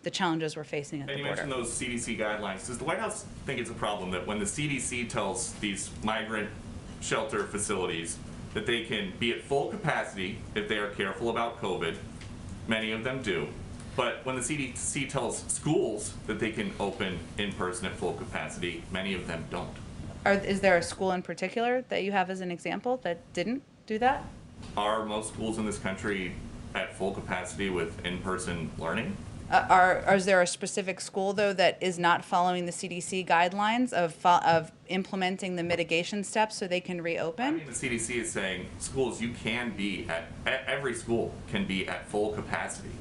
the challenges we're facing at the And you border. mentioned those CDC guidelines. Does the White House think it's a problem that when the CDC tells these migrant shelter facilities that they can be at full capacity if they are careful about COVID, many of them do, but when the CDC tells schools that they can open in person at full capacity, many of them don't? Is there a school in particular that you have as an example that didn't do that? Are most schools in this country at full capacity with in-person learning? Is there a specific school, though, that is not following the CDC guidelines of implementing the mitigation steps so they can reopen? I mean, the CDC is saying schools, you can be every school can be at full capacity.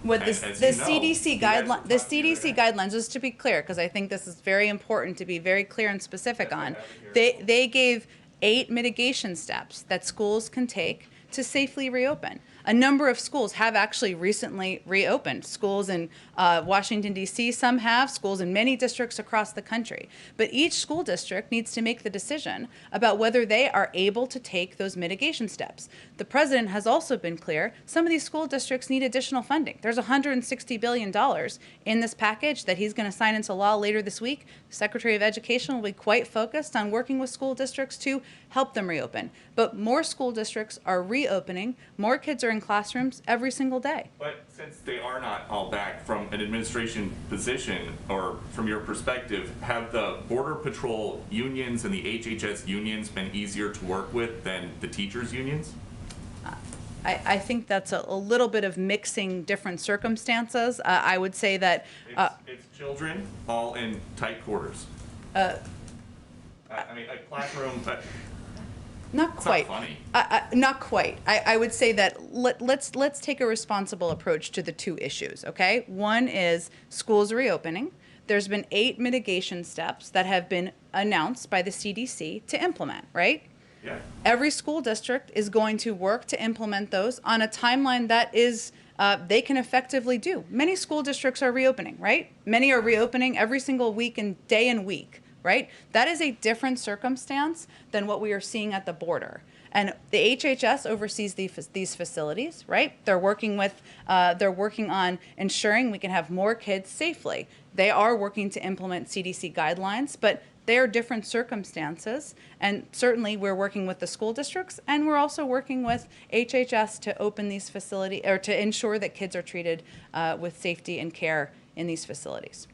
What the CDC guidelines, just to be clear, because I think this is very important to be very clear and specific on, they gave 8 mitigation steps that schools can take to safely reopen. A number of schools have actually recently reopened. Schools in Washington, D.C., some have, schools in many districts across the country. But each school district needs to make the decision about whether they are able to take those mitigation steps. The president has also been clear, some of these school districts need additional funding. There's $160 billion in this package that he's going to sign into law later this week. The Secretary of Education will be quite focused on working with school districts to help them reopen. But more school districts are reopening, more kids are in classrooms every single day. But since they are not all back, from an administration position or from your perspective, have the Border Patrol unions and the HHS unions been easier to work with than the teachers' unions? I think that's a little bit of mixing different circumstances. I would say that it's children all in tight quarters. I mean, a classroom, but not quite. Not funny. Not quite. I would say that let's take a responsible approach to the two issues. Okay, one is schools reopening. There's been 8 mitigation steps that have been announced by the CDC to implement. Right. Yeah. Every school district is going to work to implement those on a timeline that is they can effectively do. Many school districts are reopening, right? Many are reopening every single week and day and week, right? That is a different circumstance than what we are seeing at the border. And the HHS oversees these facilities, right? They're working on ensuring we can have more kids safely. They are working to implement CDC guidelines, but they are different circumstances, and certainly we're working with the school districts, and we're also working with HHS to open these facilities, or to ensure that kids are treated with safety and care in these facilities.